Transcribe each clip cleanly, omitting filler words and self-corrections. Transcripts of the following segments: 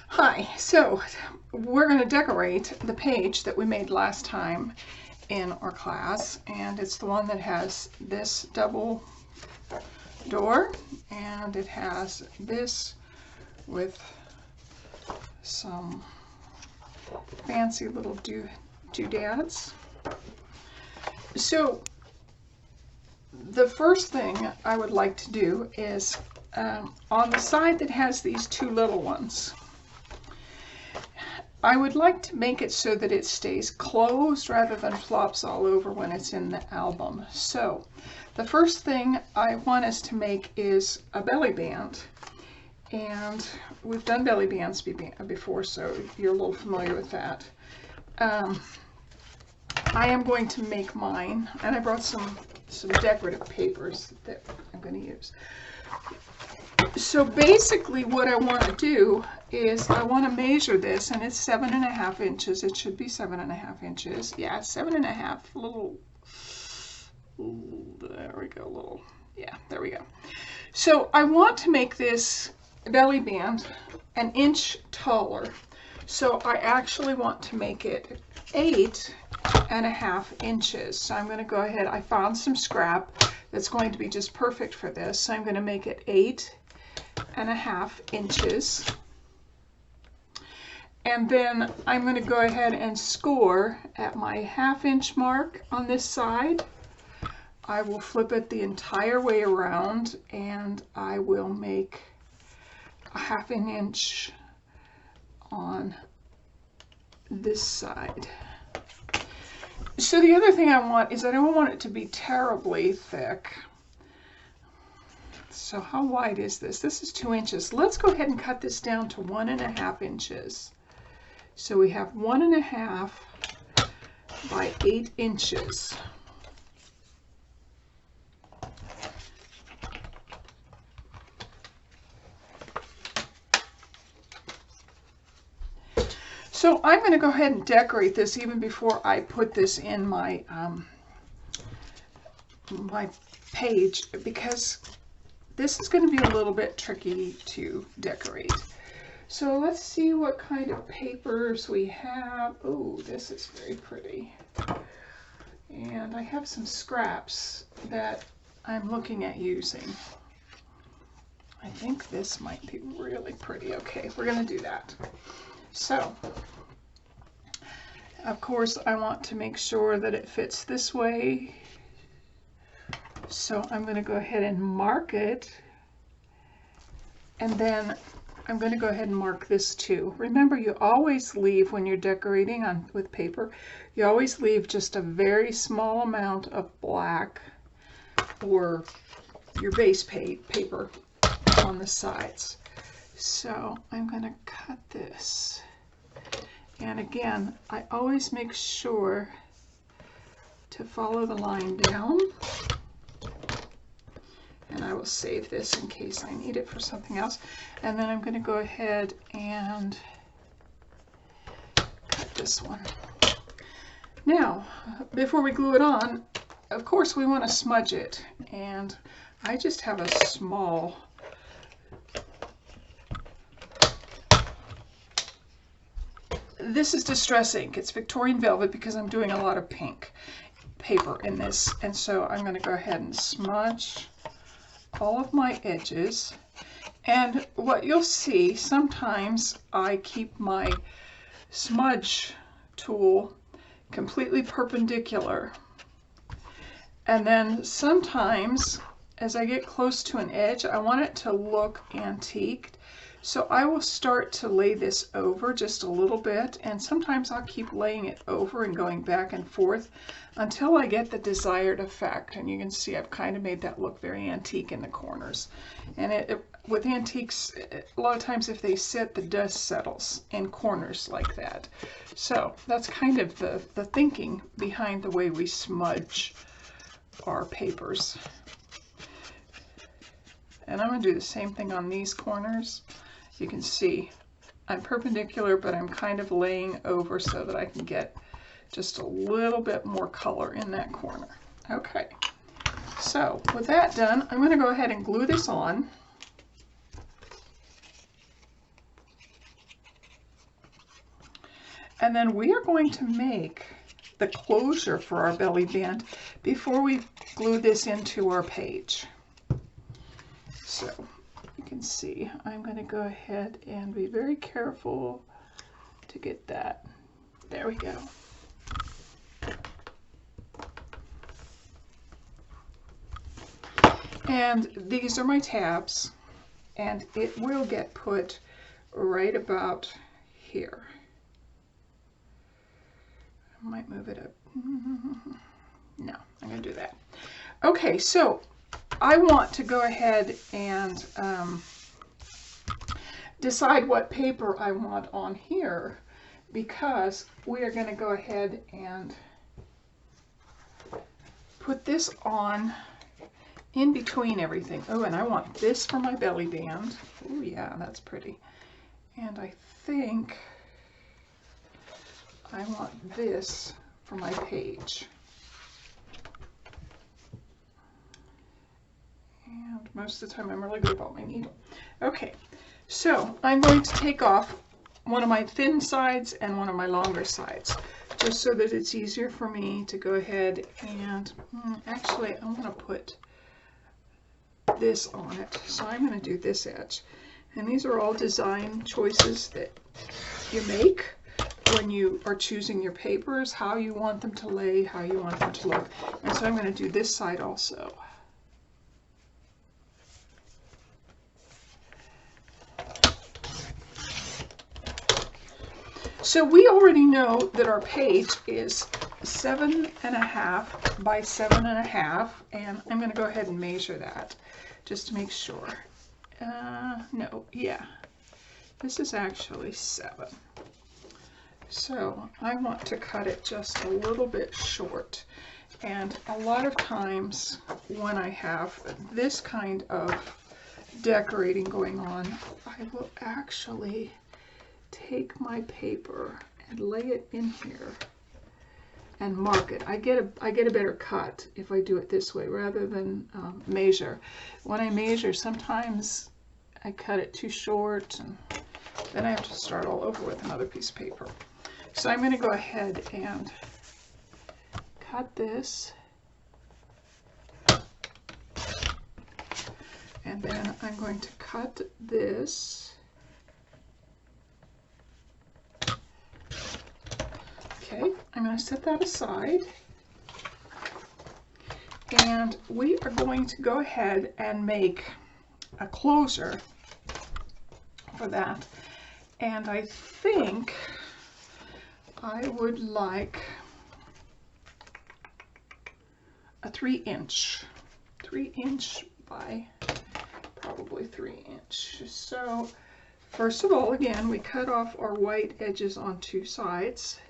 Hi, so we're going to decorate the page that we made last time in our class, and it's the one that has this double door, and it has this with some fancy little doodads. So the first thing I would like to do is on the side that has these two little ones, I would like to make it so that it stays closed rather than flops all over when it's in the album. So the first thing I want us to make is a belly band. And we've done belly bands before, so you're a little familiar with that. I am going to make mine, and I brought some decorative papers that I'm going to use. So basically what I want to do is I want to measure this, and it's 7.5 inches. It should be 7.5 inches. Yeah, 7.5, little, there we go, little, yeah, there we go. So I want to make this belly band an inch taller. So I actually want to make it 8.5 inches. So I'm going to go ahead, I found some scrap that's going to be just perfect for this. So I'm going to make it 8.5 inches. And then I'm going to go ahead and score at my 1/2 inch mark on this side. I will flip it the entire way around, and I will make a 1/2 inch on this side. So the other thing I want is I don't want it to be terribly thick. So how wide is this? This is 2 inches. Let's go ahead and cut this down to 1.5 inches. So we have 1.5 by 8 inches. So I'm going to go ahead and decorate this even before I put this in my my page, because this is going to be a little bit tricky to decorate. So let's see what kind of papers we have. Oh, this is very pretty. And I have some scraps that I'm looking at using. I think this might be really pretty. Okay, we're going to do that. So, of course, I want to make sure that it fits this way. So I'm going to go ahead and mark it. And then I'm going to go ahead and mark this too. Remember, you always leave, when you're decorating with paper, you always leave just a very small amount of black or your base paper on the sides. So I'm going to cut this. And again, I always make sure to follow the line down. And I will save this in case I need it for something else. And then I'm going to go ahead and cut this one. Now, before we glue it on, of course we want to smudge it. And I just have a small this is Distress ink. It's Victorian Velvet because I'm doing a lot of pink paper in this. And so I'm going to go ahead and smudge all of my edges. And what you'll see, sometimes I keep my smudge tool completely perpendicular. And then sometimes, as I get close to an edge, I want it to look antiqued. So I will start to lay this over just a little bit, and sometimes I'll keep laying it over and going back and forth until I get the desired effect. And you can see I've kind of made that look very antique in the corners. And with antiques, a lot of times if they sit, the dust settles in corners like that. So that's kind of the thinking behind the way we smudge our papers. And I'm going to do the same thing on these corners. You can see I'm perpendicular, but I'm kind of laying over so that I can get just a little bit more color in that corner. Okay, so with that done, I'm going to go ahead and glue this on. And then we are going to make the closure for our belly band before we glue this into our page. So you can see I'm going to go ahead and be very careful to get that. There we go. And these are my tabs, and it will get put right about here. I might move it up. No, I'm going to do that. Okay, so I want to go ahead and decide what paper I want on here, because we are going to go ahead and put this on in between everything. Oh, and I want this for my belly band. Oh yeah, that's pretty. And I think I want this for my page. And most of the time I'm really good about my needle. Okay, so I'm going to take off one of my thin sides and one of my longer sides, just so that it's easier for me to go ahead and, actually I want to put this on it. So I'm going to do this edge. And these are all design choices that you make when you are choosing your papers, how you want them to lay, how you want them to look. And so I'm going to do this side also. So we already know that our page is 7.5 by 7.5, and I'm going to go ahead and measure that just to make sure. No, yeah, this is actually 7. So I want to cut it just a little bit short. And a lot of times when I have this kind of decorating going on, I will actually take my paper and lay it in here and mark it. I get a better cut if I do it this way rather than measure. When I measure, sometimes I cut it too short, and then I have to start all over with another piece of paper. So I'm going to go ahead and cut this, and then I'm going to cut this. Okay, I'm going to set that aside, and we are going to go ahead and make a closure for that. And I think I would like a 3-inch by probably 3-inch. So first of all, again, we cut off our white edges on 2 sides.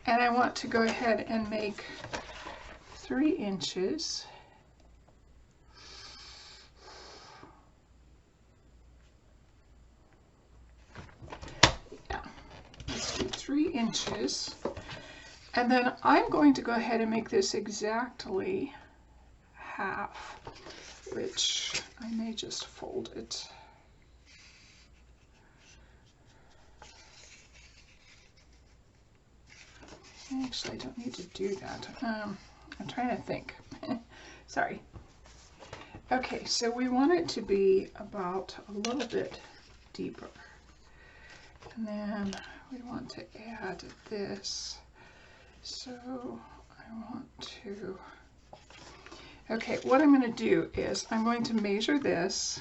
And I want to go ahead and make 3 inches. Yeah, let's do 3 inches. And then I'm going to go ahead and make this exactly half, which I may just fold it. Actually, I don't need to do that. I'm trying to think. Sorry. Okay, so we want it to be about a little bit deeper. And then we want to add this. So I want to... Okay, what I'm going to do is I'm going to measure this.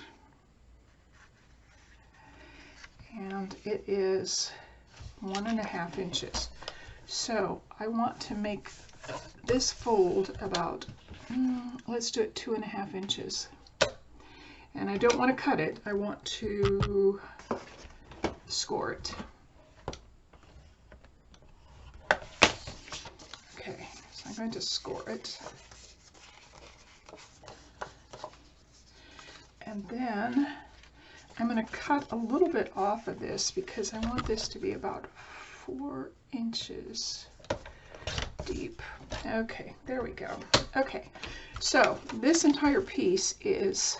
And it is 1.5 inches. So I want to make this fold about, let's do it 2.5 inches. And I don't want to cut it, I want to score it. Okay, so I'm going to score it. And then I'm going to cut a little bit off of this because I want this to be about 4 inches deep. Okay, there we go. Okay, so this entire piece is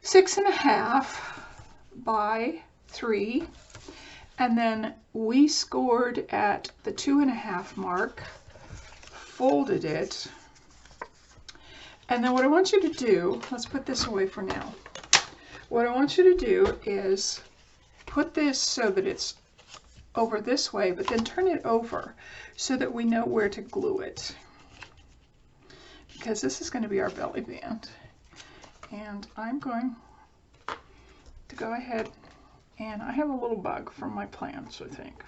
6.5 by 3, and then we scored at the 2.5 mark, folded it, and then what I want you to do, let's put this away for now. What I want you to do is put this so that it's over this way, but then turn it over so that we know where to glue it, because this is going to be our belly band. And I'm going to go ahead, and I have a little bug from my plants, I think.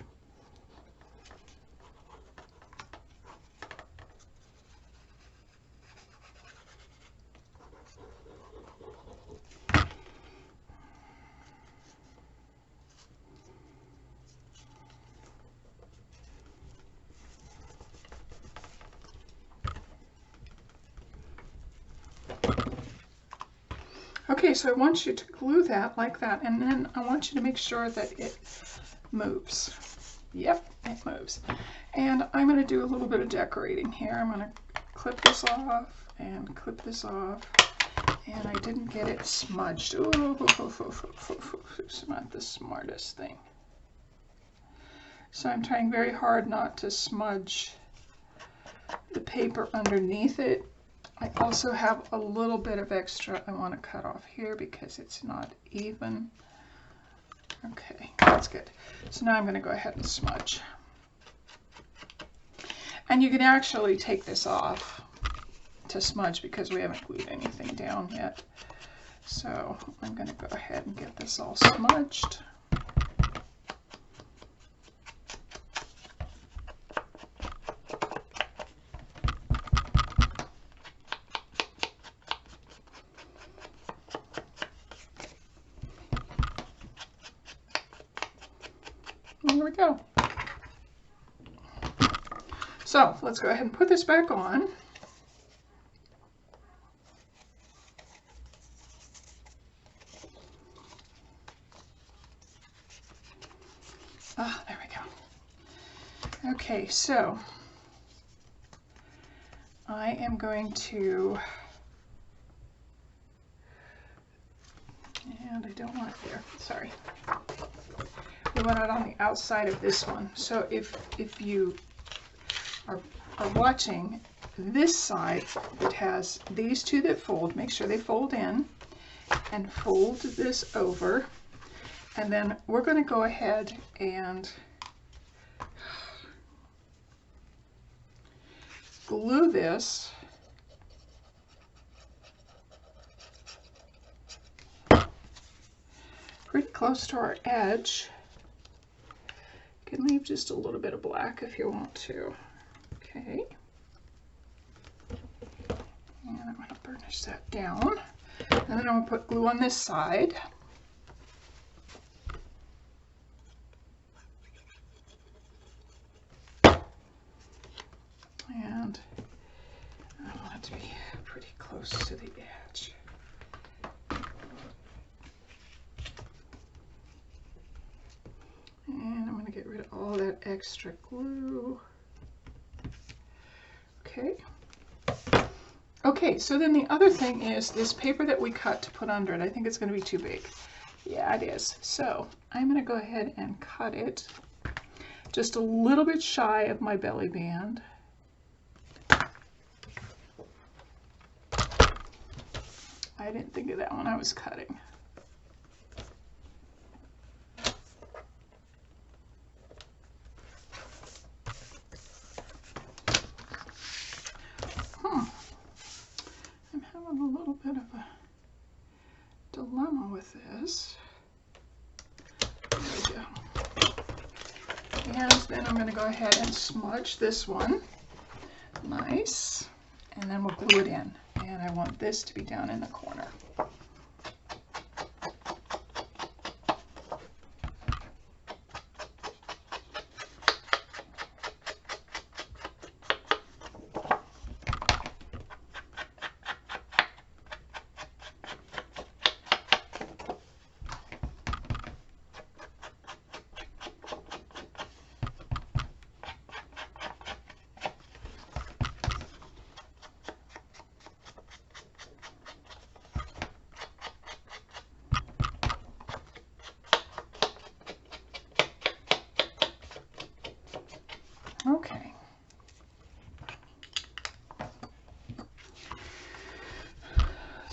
Okay, so I want you to glue that like that, and then I want you to make sure that it moves. Yep, it moves. And I'm going to do a little bit of decorating here. I'm going to clip this off and clip this off, and I didn't get it smudged. Ooh, it's not the smartest thing. So I'm trying very hard not to smudge the paper underneath it. I also have a little bit of extra I want to cut off here because it's not even. Okay, that's good. So now I'm going to go ahead and smudge. And you can actually take this off to smudge because we haven't glued anything down yet. So I'm going to go ahead and get this all smudged. Here we go. So let's go ahead and put this back on. Ah, there we go. Okay, so I am going to, and I don't want it there, sorry. We want it on the outside of this one. So if you are watching this side, it has these two that fold. Make sure they fold in and fold this over. And then we're going to go ahead and glue this pretty close to our edge. You can leave just a little bit of black if you want to. Okay. And I'm going to burnish that down. And then I'm going to put glue on this side. And I want it to be pretty close to the edge. And I'm going to get rid of all that extra glue. Okay. Okay, so then the other thing is this paper that we cut to put under it. I think it's going to be too big. Yeah, it is. So I'm going to go ahead and cut it just a little bit shy of my belly band. I didn't think of that when I was cutting. I'm having a little bit of a dilemma with this. There we go. And then I'm going to go ahead and smudge this one. Nice. And then we'll glue it in. And I want this to be down in the corner.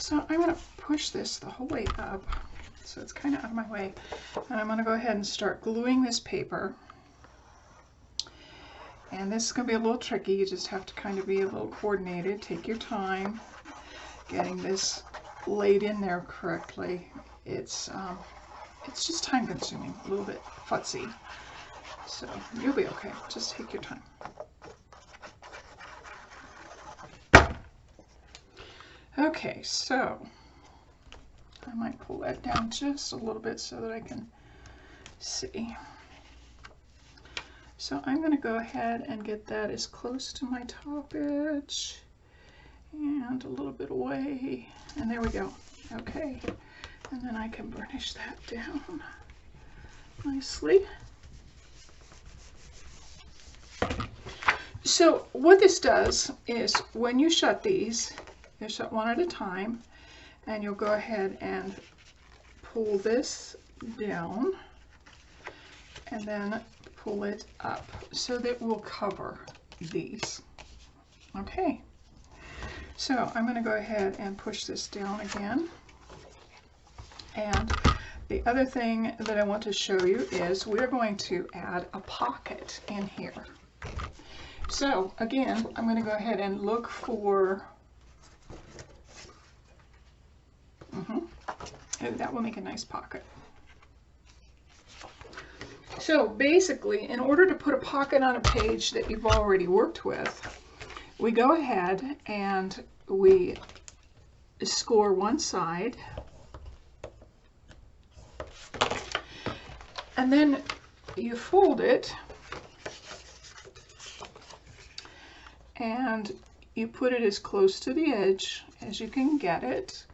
So I'm going to push this the whole way up, so it's kind of out of my way. And I'm going to go ahead and start gluing this paper. And this is going to be a little tricky. You just have to kind of be a little coordinated. Take your time getting this laid in there correctly. It's just time consuming, a little bit futzy. So you'll be okay. Just take your time. Okay, so I might pull that down just a little bit so that I can see. So I'm going to go ahead and get that as close to my top edge and a little bit away, and there we go. Okay, and then I can burnish that down nicely. So what this does is when you shut these, you shut one at a time, and you'll go ahead and pull this down and then pull it up so that we'll cover these. Okay, so I'm going to go ahead and push this down again. And the other thing that I want to show you is we're going to add a pocket in here. So again, I'm going to go ahead and look for, that will make a nice pocket. So basically, in order to put a pocket on a page that you've already worked with, we go ahead and we score one side, and then you fold it and you put it as close to the edge as you can get it,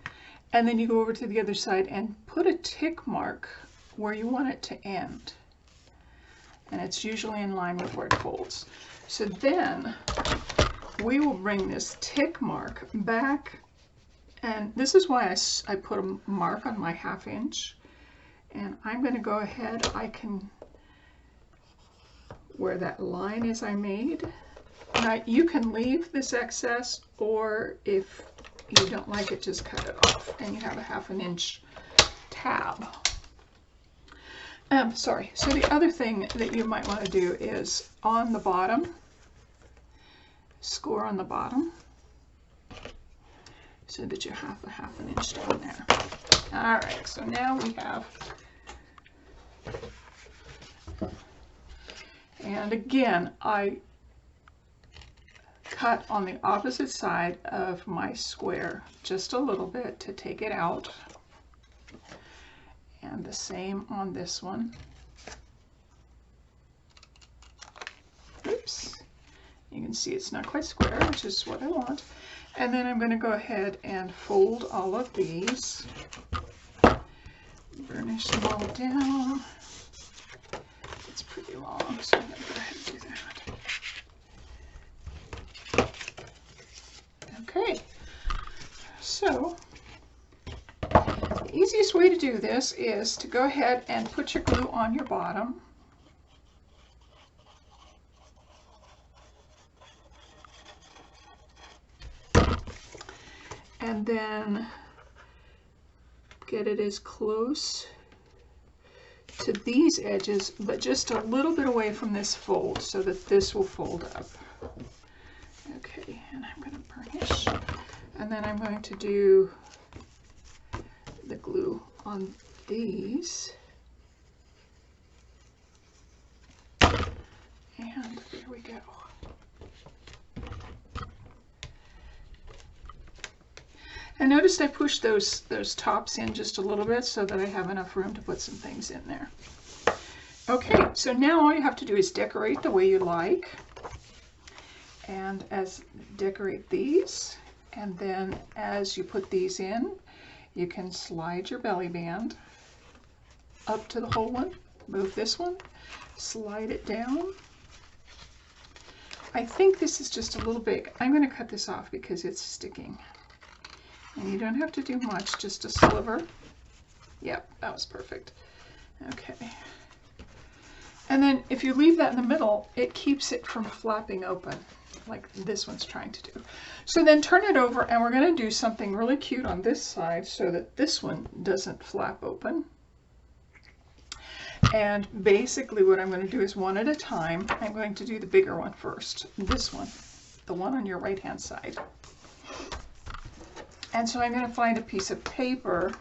and then you go over to the other side and put a tick mark where you want it to end. And it's usually in line with where it folds. So then we will bring this tick mark back, and this is why I put a mark on my 1/2 inch. And I'm going to go ahead, I can, where that line is I made. Now you can leave this excess, or if you don't like it, just cut it off and you have a 1/2 inch tab. Sorry, so the other thing that you might want to do is on the bottom, score on the bottom so that you have a 1/2 inch down there. All right, so now we have, and again, I cut on the opposite side of my square just a little bit to take it out. And the same on this one. Oops. You can see it's not quite square, which is what I want. And then I'm going to go ahead and fold all of these. Burnish them all down. It's pretty long, so I'm going to go ahead and do that. Okay. So the easiest way to do this is to go ahead and put your glue on your bottom. And then get it as close to these edges, but just a little bit away from this fold so that this will fold up. Okay, and I'm going to burnish. And then I'm going to do the glue on these. And there we go. I noticed I pushed those tops in just a little bit so that I have enough room to put some things in there. Okay, so now all you have to do is decorate the way you like. And decorate these, and then as you put these in, you can slide your belly band up to the whole one, move this one, slide it down. I think this is just a little big. I'm going to cut this off because it's sticking. And you don't have to do much, just a sliver. Yep, that was perfect. Okay. And then if you leave that in the middle, it keeps it from flapping open. like this one's trying to do. So then turn it over, and we're going to do something really cute on this side so that this one doesn't flap open. And basically what I'm going to do is one at a time. I'm going to do the bigger one first, this one, the one on your right hand side. And so I'm going to find a piece of paper,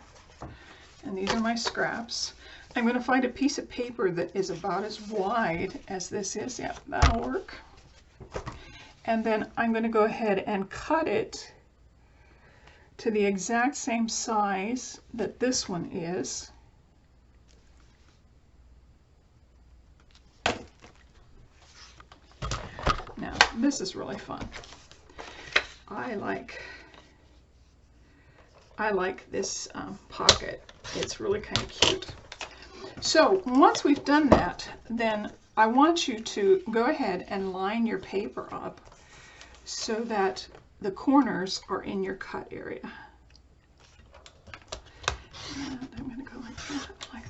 and these are my scraps. I'm going to find a piece of paper that is about as wide as this is. Yeah, that'll work. And then I'm going to go ahead and cut it to the exact same size that this one is. Now, this is really fun. I like this pocket. It's really kind of cute. So once we've done that, then I want you to go ahead and line your paper up so that the corners are in your cut area. And I'm going to go like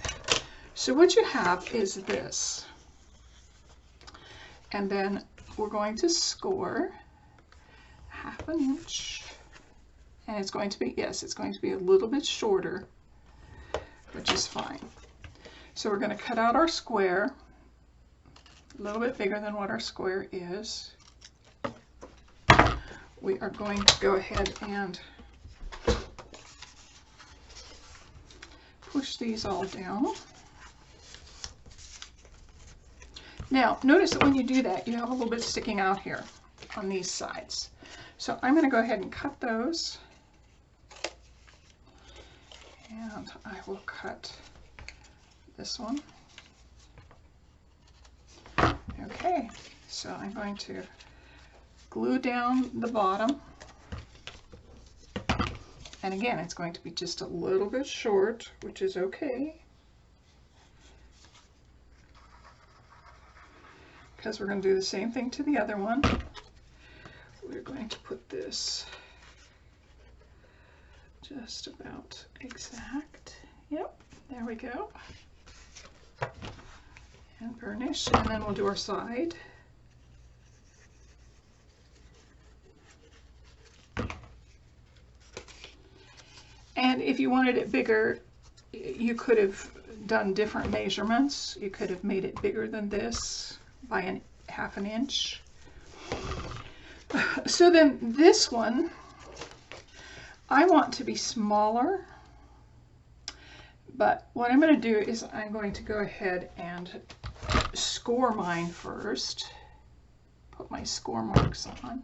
that. So what you have is this. And then we're going to score 1/2 inch. And it's going to be, yes, it's going to be a little bit shorter, which is fine. So we're going to cut out our square, a little bit bigger than what our square is. We are going to go ahead and push these all down. Now, notice that when you do that, you have a little bit sticking out here on these sides. So I'm going to go ahead and cut those. And I will cut this one. Okay, so I'm going to glue down the bottom. And again, it's going to be just a little bit short, which is okay, because we're going to do the same thing to the other one. We're going to put this just about exact. Yep, there we go. And burnish, and then we'll do our side. And if you wanted it bigger, you could have done different measurements. You could have made it bigger than this by 1/2 inch. So then this one, I want to be smaller, but what I'm going to do is I'm going to go ahead and score mine first. Put my score marks on.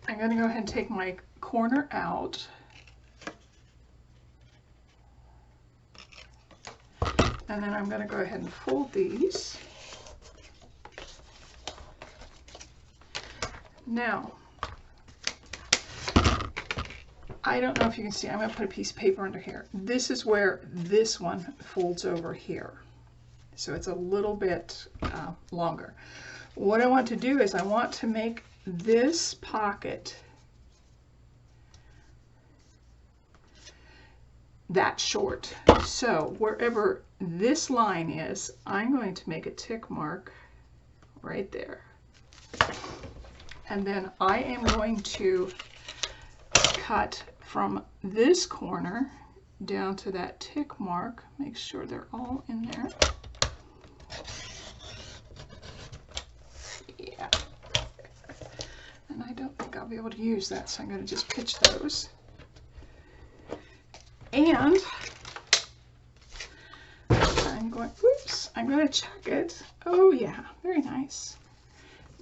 I'm going to go ahead and take my corner out. And then I'm going to go ahead and fold these. Now, I don't know if you can see, I'm going to put a piece of paper under here. This is where this one folds over here. So it's a little bit longer. What I want to do is I want to make this pocket that short. So wherever this line is, I'm going to make a tick mark right there. And then I am going to cut from this corner down to that tick mark. Make sure they're all in there. Yeah. And I don't think I'll be able to use that, so I'm going to just pitch those. And I'm going to check it. Oh yeah, very nice.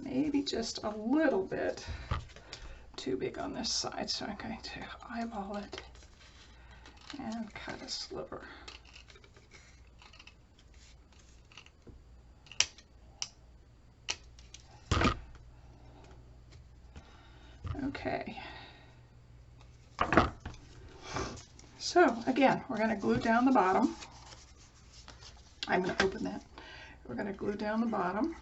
Maybe just a little bit too big on this side, so I'm going to eyeball it and cut a sliver. Okay. So again, we're going to glue down the bottom. I'm going to open that. We're going to glue down the bottom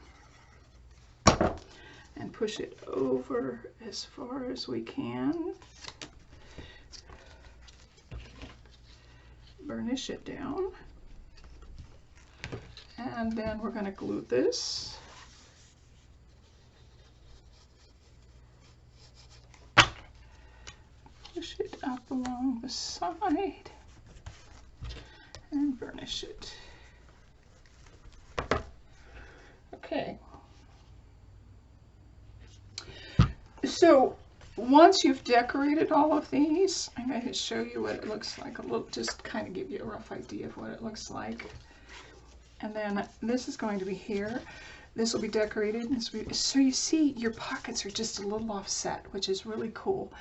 and push it over as far as we can. burnish it down. And then we're going to glue this. Push it up along the side and burnish it. Okay. So once you've decorated all of these, I'm going to show you what it looks like a little, just kind of give you a rough idea of what it looks like. And then this is going to be here. This will be decorated. So you see your pockets are just a little offset, which is really cool.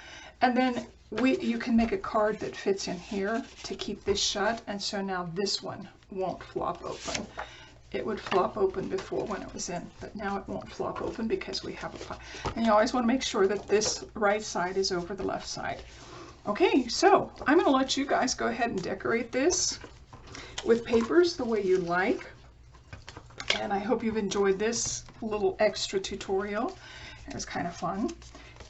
And then you can make a card that fits in here to keep this shut. And so now this one won't flop open. It would flop open before when it was in, but now it won't flop open because we have a pocket. And you always want to make sure that this right side is over the left side. Okay, so I'm going to let you guys go ahead and decorate this with papers the way you like. And I hope you've enjoyed this little extra tutorial. It was kind of fun.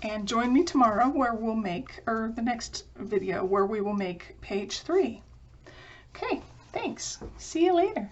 And join me tomorrow where we'll make, or the next video where we will make page 3. Okay, thanks. See you later.